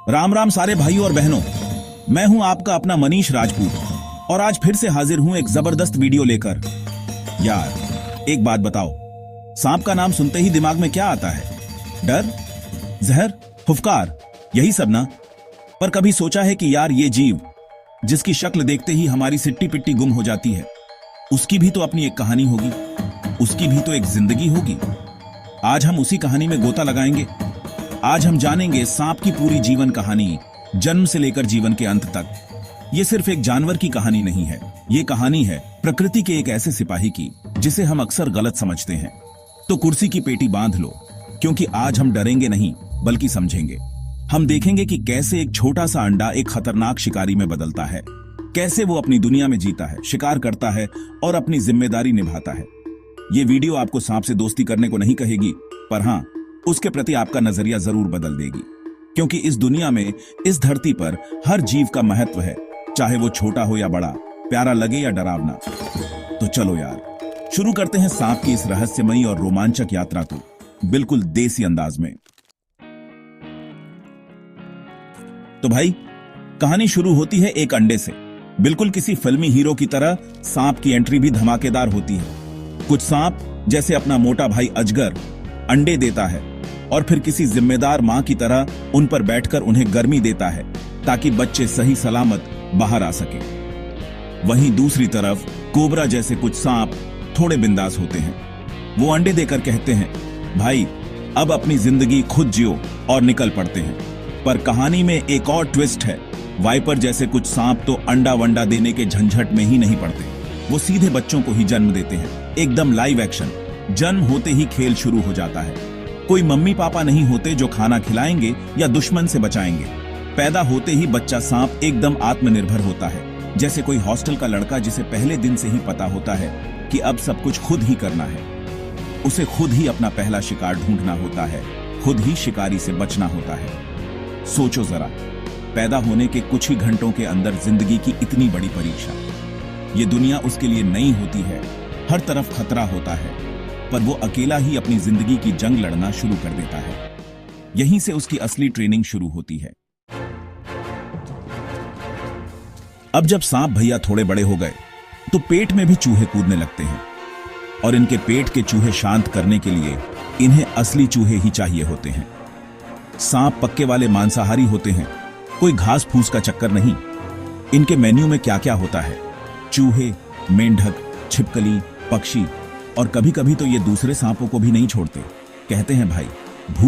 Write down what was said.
राम राम सारे भाइयों और बहनों। मैं हूं आपका अपना मनीष राजपूत और आज फिर से हाजिर हूं एक जबरदस्त वीडियो लेकर। यार एक बात बताओ, सांप का नाम सुनते ही दिमाग में क्या आता है? डर, जहर, फुफकार, यही सब ना? पर कभी सोचा है कि यार ये जीव जिसकी शक्ल देखते ही हमारी सिट्टी पिट्टी गुम हो जाती है, उसकी भी तो अपनी एक कहानी होगी, उसकी भी तो एक जिंदगी होगी। आज हम उसी कहानी में गोता लगाएंगे। आज हम जानेंगे सांप की पूरी जीवन कहानी, जन्म से लेकर जीवन के अंत तक। ये सिर्फ एक जानवर की कहानी नहीं है, ये कहानी है प्रकृति के एक ऐसे सिपाही की जिसे हम अक्सर गलत समझते हैं। तो कुर्सी की पेटी बांध लो, क्योंकि आज हम डरेंगे नहीं बल्कि समझेंगे। हम देखेंगे कि कैसे एक छोटा सा अंडा एक खतरनाक शिकारी में बदलता है, कैसे वो अपनी दुनिया में जीता है, शिकार करता है और अपनी जिम्मेदारी निभाता है। ये वीडियो आपको सांप से दोस्ती करने को नहीं कहेगी, पर हां, उसके प्रति आपका नजरिया जरूर बदल देगी। क्योंकि इस दुनिया में, इस धरती पर हर जीव का महत्व है, चाहे वो छोटा हो या बड़ा, प्यारा लगे या डरावना। तो चलो यार, शुरू करते हैं सांप की इस रहस्यमयी और रोमांचक यात्रा को, बिल्कुल देसी अंदाज में। तो भाई, कहानी शुरू होती है एक अंडे से। बिल्कुल किसी फिल्मी हीरो की तरह सांप की एंट्री भी धमाकेदार होती है। कुछ सांप, जैसे अपना मोटा भाई अजगर, अंडे देता है और फिर किसी जिम्मेदार मां की तरह उन पर बैठकर उन्हें गर्मी देता है ताकि बच्चे सही सलामत बाहर आ सके। वहीं दूसरी तरफ कोबरा जैसे कुछ सांप थोड़े बिंदास होते हैं। वो अंडे देकर कहते हैं, भाई अब अपनी जिंदगी खुद जियो, और निकल पड़ते हैं। पर कहानी में एक और ट्विस्ट है। वाइपर जैसे कुछ सांप तो अंडा वंडा देने के झंझट में ही नहीं पड़ते, वो सीधे बच्चों को ही जन्म देते हैं, एकदम लाइव एक्शन। जन्म होते ही खेल शुरू हो जाता है। कोई मम्मी पापा नहीं होते जो खाना खिलाएंगे या दुश्मन से बचाएंगे। पैदा होते ही बच्चा सांप एकदम आत्मनिर्भर होता है, जैसे कोई हॉस्टल का लड़का जिसे पहले दिन से ही पता होता है कि अब सब कुछ खुद ही करना है। उसे खुद ही अपना पहला शिकार ढूंढना होता है, खुद ही शिकारी से बचना होता है। सोचो जरा, पैदा होने के कुछ ही घंटों के अंदर जिंदगी की इतनी बड़ी परीक्षा। ये दुनिया उसके लिए नई होती है, हर तरफ खतरा होता है, पर वो अकेला ही अपनी जिंदगी की जंग लड़ना शुरू कर देता है। यहीं से उसकी असली ट्रेनिंग शुरू होती है। अब जब सांप भैया थोड़े बड़े हो गए तो पेट में भी चूहे कूदने लगते हैं, और इनके पेट के चूहे शांत करने के लिए इन्हें असली चूहे ही चाहिए होते हैं। सांप पक्के वाले मांसाहारी होते हैं, कोई घास फूस का चक्कर नहीं। इनके मेन्यू में क्या क्या होता है? चूहे, मेंढक, छिपकली, पक्षी, और कभी कभी तो ये दूसरे सांपों को भी नहीं छोड़ते। कहते हैं भाई, भूख